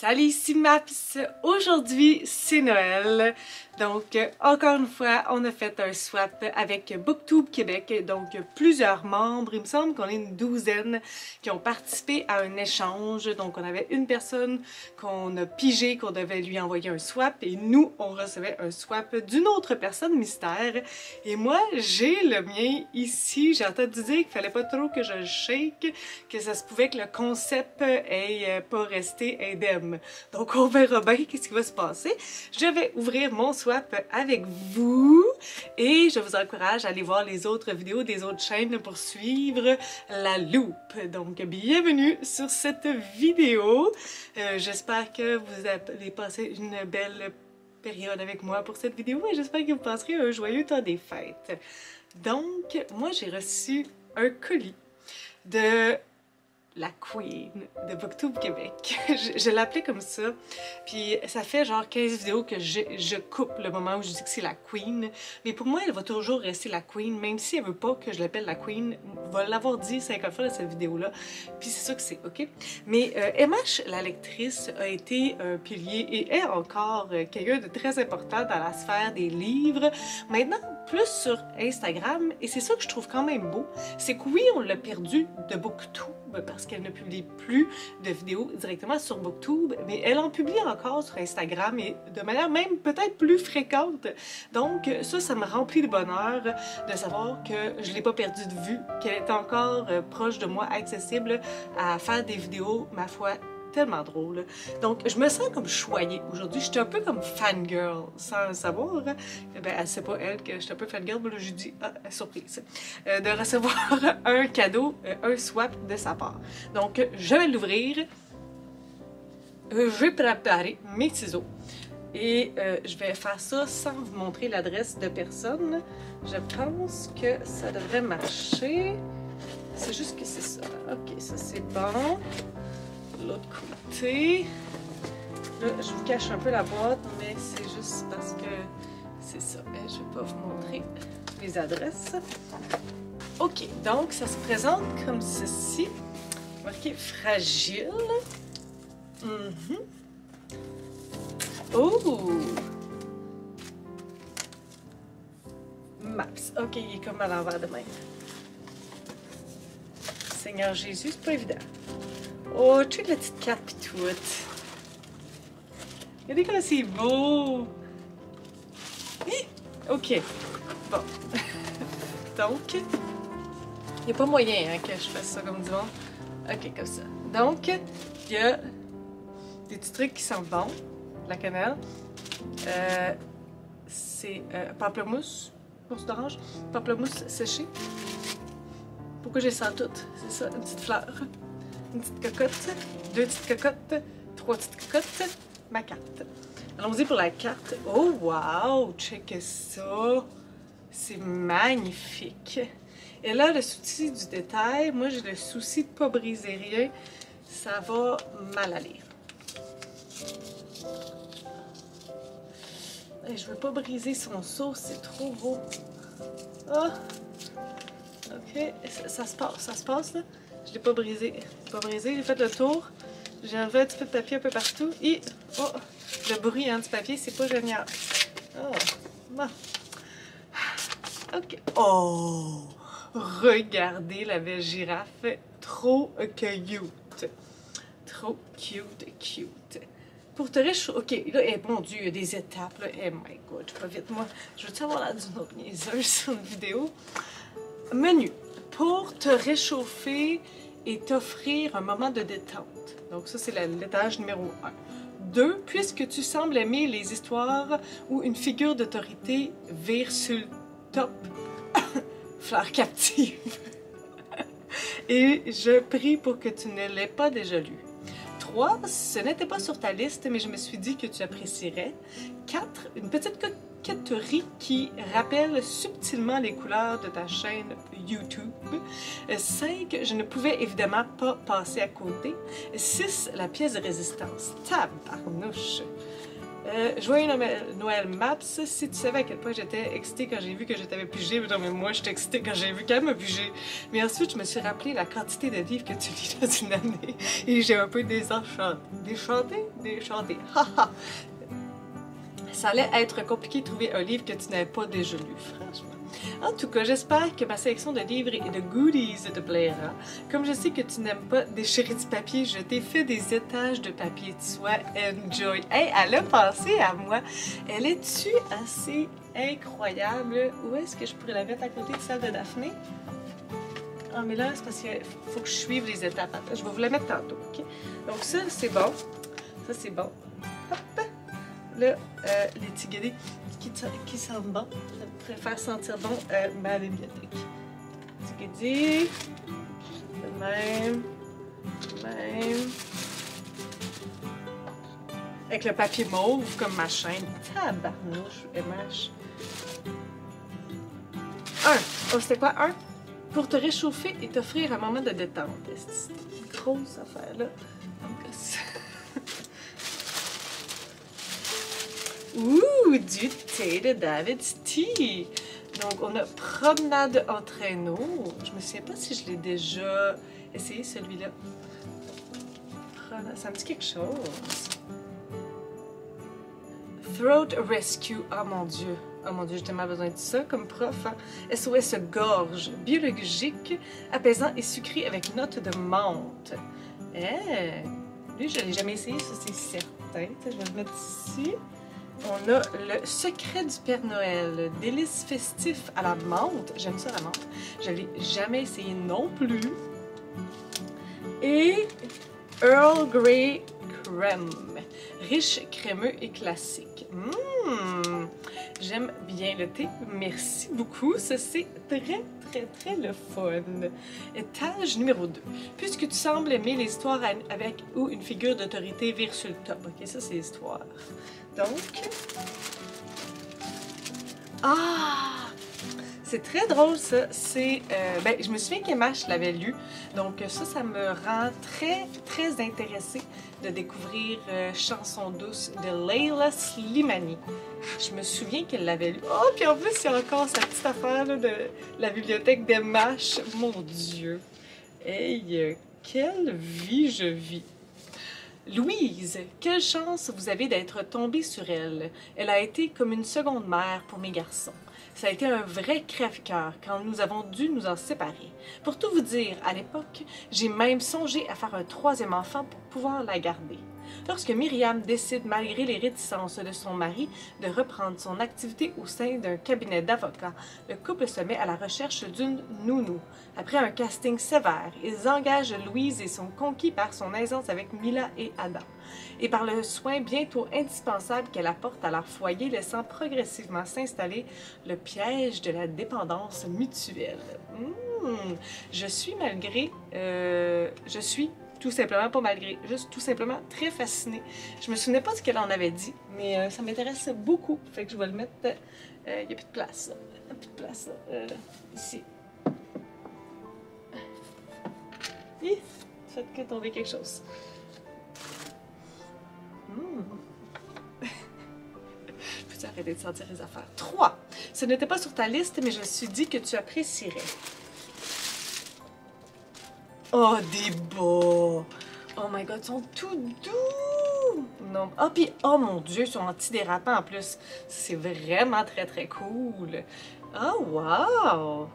Salut, ici Maps. Aujourd'hui, c'est Noël. Donc, encore une fois, on a fait un swap avec Booktube Québec. Donc, plusieurs membres. Il me semble qu'on est une douzaine qui ont participé à un échange. Donc, on avait une personne qu'on a pigé, qu'on devait lui envoyer un swap. Et nous, on recevait un swap d'une autre personne mystère. Et moi, j'ai le mien ici. J'ai entendu dire qu'il fallait pas trop que je le shake, que ça se pouvait que le concept ait pas resté indemne. Donc, on verra bien qu'est-ce qui va se passer. Je vais ouvrir mon swap avec vous et je vous encourage à aller voir les autres vidéos des autres chaînes pour suivre la loupe. Donc, bienvenue sur cette vidéo. J'espère que vous avez passé une belle période avec moi pour cette vidéo et j'espère que vous passerez un joyeux temps des fêtes. Donc, moi, j'ai reçu un colis de la Queen de Booktube Québec. Je l'appelais comme ça. Puis ça fait genre 15 vidéos que je coupe le moment où je dis que c'est la Queen. Mais pour moi, elle va toujours rester la Queen, même si elle veut pas que je l'appelle la Queen. On va l'avoir dit 50 fois dans cette vidéo-là. Puis c'est ça que c'est, ok? Mais MH, la lectrice, a été un pilier et est encore quelqu'un de très important dans la sphère des livres. Maintenant, plus sur Instagram. Et c'est ça que je trouve quand même beau. C'est que oui, on l'a perdu de Booktube parce qu'elle ne publie plus de vidéos directement sur Booktube, mais elle en publie encore sur Instagram et de manière même peut-être plus fréquente. Donc ça me remplit de bonheur de savoir que je ne l'ai pas perdue de vue, qu'elle est encore proche de moi, accessible à faire des vidéos, ma foi, tellement drôle. Donc, je me sens comme choyée aujourd'hui. Je suis un peu comme fangirl, sans le savoir. Ben, elle sait pas, elle, que je suis un peu fangirl, mais là, je dis, ah, surprise, de recevoir un cadeau, un swap de sa part. Donc, je vais l'ouvrir. Je vais préparer mes ciseaux. Et je vais faire ça sans vous montrer l'adresse de personne. Je pense que ça devrait marcher. C'est juste que c'est ça. Ok, ça c'est bon. L'autre côté. Là, je vous cache un peu la boîte, mais c'est juste parce que c'est ça. Je vais pas vous montrer les adresses. Ok, donc ça se présente comme ceci. Marqué fragile. Oh! Maps. Ok, il est comme à l'envers de même. Seigneur Jésus, c'est pas évident. Oh, check la petite carte pis tout. Regardez comme c'est beau! Hi! Ok, bon. Donc, il n'y a pas moyen hein, que je fasse ça comme du monde. Ok, comme ça. Donc, il y a des petits trucs qui sentent bon. La cannelle. C'est pamplemousse, course d'orange, pamplemousse séché. Pourquoi j'ai ça toutes? C'est ça, une petite fleur. Une petite cocotte, deux petites cocottes, trois petites cocottes, ma carte. Allons-y pour la carte. Oh wow, check ça. C'est magnifique. Et là, le souci du détail, moi j'ai le souci de ne pas briser rien. Ça va mal aller. Et je veux pas briser son seau, c'est trop beau. Ah! Ok, ça se passe là. Je l'ai pas brisé. J'ai fait le tour. J'ai enlevé un petit peu de papier un peu partout. Et oh, le bruit hein, du papier, c'est pas génial. Oh, bon. Ok. Oh! Regardez la belle girafe. Trop cute. Trop cute. Pour te réchauffer. Ok, là, mon Dieu, il y a des étapes. Là. Oh my god, pas vite, moi. Je veux-tu avoir l'air d'une autre niaiseuse sur une vidéo? Menu. Pour te réchauffer et t'offrir un moment de détente. Donc ça, c'est l'étage numéro 1. 2. Puisque tu sembles aimer les histoires où une figure d'autorité vire sur le top, fleur captive. Et je prie pour que tu ne l'aies pas déjà lu. 3. Ce n'était pas sur ta liste, mais je me suis dit que tu apprécierais. 4. Une petite coquetterie qui rappelle subtilement les couleurs de ta chaîne YouTube. 5. Je ne pouvais évidemment pas passer à côté. 6. La pièce de résistance. Tabarnouche. Joyeux Noël Maps, si tu savais à quel point j'étais excitée quand j'ai vu que je t'avais pigé, non mais moi j'étais excitée quand j'ai vu qu'elle m'a pigé. Mais ensuite je me suis rappelé la quantité de livres que tu lis dans une année et j'ai un peu déchanté, haha. Ça allait être compliqué de trouver un livre que tu n'avais pas déjà lu, franchement. En tout cas, j'espère que ma sélection de livres et de goodies te plaira. Comme je sais que tu n'aimes pas déchirer du papier, je t'ai fait des étages de papier de soie. Enjoy! Hey, elle a pensé à moi. Elle est-tu assez incroyable? Où est-ce que je pourrais la mettre à côté de celle de Daphné? Ah, mais là, c'est parce qu'il faut que je suive les étapes. Attends, je vais vous la mettre tantôt, OK? Donc ça, c'est bon. Ça, c'est bon. Hop! Là, les petits guédés qui sentent bon. Je préfère sentir bon ma bibliothèque. Petit guédé. De même. Avec le papier mauve comme ma chaîne. Tabarnouche, MH. Oh, c'était quoi? Un? Pour te réchauffer et t'offrir un moment de détente. C'est une grosse affaire, là. Ouh, du thé de David's Tea. Donc, on a promenade en traîneau. Je me souviens pas si je l'ai déjà essayé, celui-là. Ça me dit quelque chose. Throat Rescue. Oh mon Dieu. Oh mon Dieu, j'ai tellement besoin de ça comme prof. Hein? SOS gorge. Biologique, apaisant et sucré avec note de menthe. Lui, je l'ai jamais essayé, ça c'est certain. Je vais le mettre ici. On a le secret du Père Noël, délice festif à la menthe. J'aime ça la menthe. Je l'ai jamais essayé non plus. Et Earl Grey Crème, riche, crémeux et classique. J'aime bien le thé. Merci beaucoup. Ça c'est très le fun. Étage numéro 2. Puisque tu sembles aimer les histoires avec où une figure d'autorité vire sur le top. Ok, ça c'est l'histoire. Donc, c'est très drôle ça. C'est, je me souviens qu'Emma, je l'avais lu. Donc ça me rend très intéressée de découvrir Chanson douce de Leila Slimani. Je me souviens qu'elle l'avait lu. Oh, puis en plus, il y a encore sa petite affaire là, de la bibliothèque d'Emma. Mon Dieu! Hey, quelle vie je vis! Louise, quelle chance vous avez d'être tombée sur elle. Elle a été comme une seconde mère pour mes garçons. Ça a été un vrai crève-cœur quand nous avons dû nous en séparer. Pour tout vous dire, à l'époque, j'ai même songé à faire un troisième enfant pour pouvoir la garder. Lorsque Myriam décide, malgré les réticences de son mari, de reprendre son activité au sein d'un cabinet d'avocats, le couple se met à la recherche d'une nounou. Après un casting sévère, ils engagent Louise et sont conquis par son aisance avec Mila et Adam, et par le soin bientôt indispensable qu'elle apporte à leur foyer, laissant progressivement s'installer le piège de la dépendance mutuelle. Je suis tout simplement, pas malgré, juste tout simplement très fascinée. Je me souvenais pas de ce qu'elle en avait dit, mais ça m'intéresse beaucoup. Fait que je vais le mettre. Il n'y a plus de place. Il n'y a plus de place. Ici. Faites que tomber quelque chose. Peux-tu arrêter de sentir les affaires? 3. Ce n'était pas sur ta liste, mais je me suis dit que tu apprécierais. Oh, des beaux! Oh my god, ils sont tout doux! Non. Ah, puis, oh mon Dieu, ils sont antidérapants en plus. C'est vraiment très cool. Oh, wow!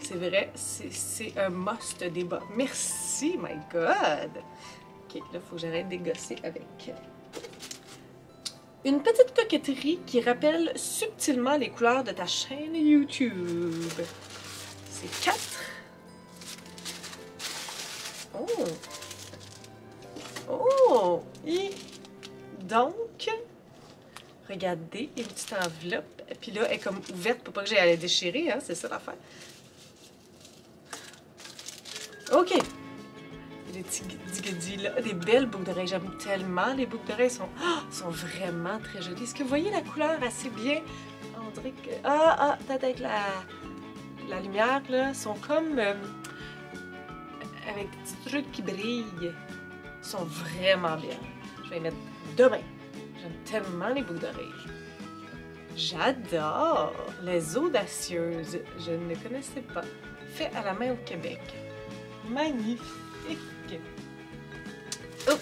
C'est vrai, c'est un must des bas. Merci, my god! Ok, là, il faut que j'arrête de dégosser avec. Une petite coquetterie qui rappelle subtilement les couleurs de ta chaîne YouTube. C'est 4. Oh! Et donc, regardez, une petite enveloppe. Puis là, elle est comme ouverte pour pas que j'aille à la déchirer, hein? C'est ça l'affaire. OK. Les petits guédis là. Des belles boucles d'oreilles. J'aime tellement les boucles d'oreilles. Sont vraiment très jolies. Est-ce que vous voyez la couleur assez bien? On dirait que... peut-être avec la lumière, là. Ils sont comme... avec des petits trucs qui brillent. Ils sont vraiment bien. Je vais les mettre demain. J'aime tellement les boucles d'oreilles. J'adore les audacieuses. Je ne les connaissais pas. Fait à la main au Québec. Magnifique! Oh!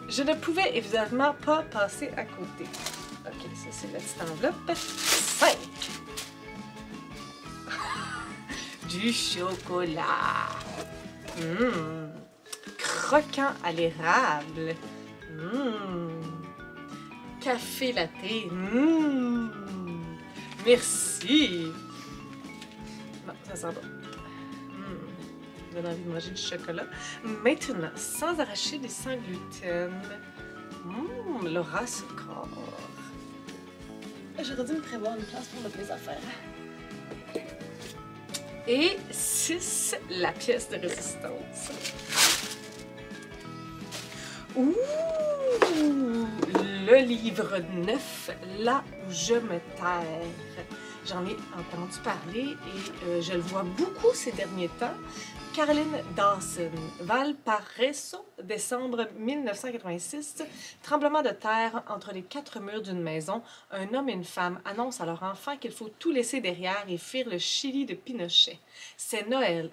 Je ne pouvais évidemment pas passer à côté. Ok, ça c'est la petite enveloppe. 5! Du chocolat! Croquant à l'érable! Café latte! Merci! Non, ça sent bon. Ça donne envie de manger du chocolat. Maintenant, sans arracher et sans gluten. Laura Sucre. J'aurais dû me prévoir une place pour mettre mes affaires. Et 6, la pièce de résistance. Ouh! Le livre 9, Là où je me terre. J'en ai entendu parler et je le vois beaucoup ces derniers temps. Caroline Dawson, Valparaiso, décembre 1986. Tremblement de terre entre les 4 murs d'une maison. Un homme et une femme annoncent à leur enfant qu'il faut tout laisser derrière et fuir le Chili de Pinochet. C'est Noël.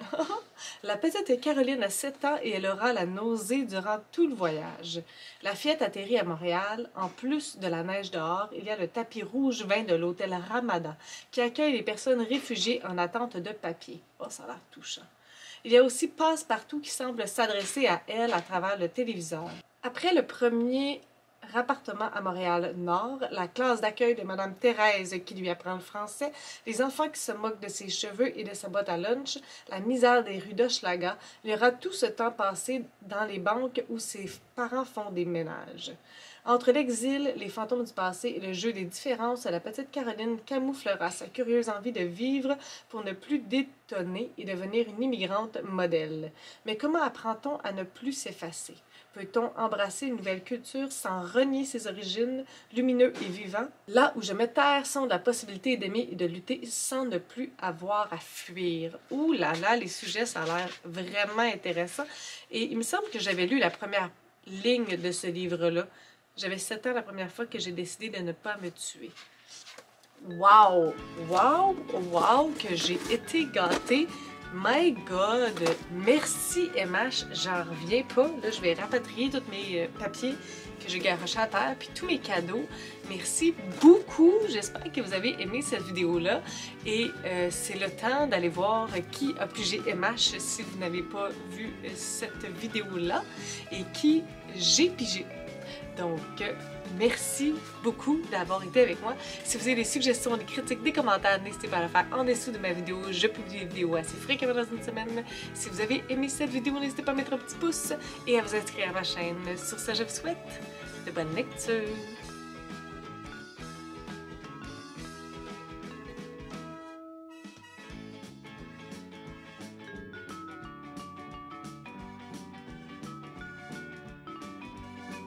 La petite Caroline a 7 ans et elle aura la nausée durant tout le voyage. La fillette atterrit à Montréal. En plus de la neige dehors, il y a le tapis rouge vin de l'hôtel Ramada qui accueille les personnes réfugiées en attente de papier. Oh, ça a l'air touchant. Il y a aussi Passe-Partout qui semble s'adresser à elle à travers le téléviseur. Après le premier rappartement à Montréal-Nord, la classe d'accueil de Madame Thérèse qui lui apprend le français, les enfants qui se moquent de ses cheveux et de sa boîte à lunch, la misère des rues d'Hochelaga, il y aura tout ce temps passé dans les banques où ses parents font des ménages. Entre l'exil, les fantômes du passé et le jeu des différences, la petite Caroline camouflera sa curieuse envie de vivre pour ne plus détonner et devenir une immigrante modèle. Mais comment apprend-on à ne plus s'effacer? Peut-on embrasser une nouvelle culture sans renier ses origines, lumineux et vivants? Là où je me terre sonde la possibilité d'aimer et de lutter sans ne plus avoir à fuir. Ouh là là, les sujets, ça a l'air vraiment intéressant. Et il me semble que j'avais lu la première ligne de ce livre-là. J'avais 7 ans la première fois que j'ai décidé de ne pas me tuer. Wow! Wow! Wow! Que j'ai été gâtée! My God! Merci MH, j'en reviens pas. Là, je vais rapatrier tous mes papiers que j'ai garochés à terre, puis tous mes cadeaux. Merci beaucoup! J'espère que vous avez aimé cette vidéo-là. Et c'est le temps d'aller voir qui a pigé MH si vous n'avez pas vu cette vidéo-là. Et qui j'ai pigé. Donc, merci beaucoup d'avoir été avec moi. Si vous avez des suggestions, des critiques, des commentaires, n'hésitez pas à le faire en dessous de ma vidéo. Je publie des vidéos assez fréquemment dans une semaine. Si vous avez aimé cette vidéo, n'hésitez pas à mettre un petit pouce et à vous inscrire à ma chaîne. Sur ce, je vous souhaite de bonnes lectures.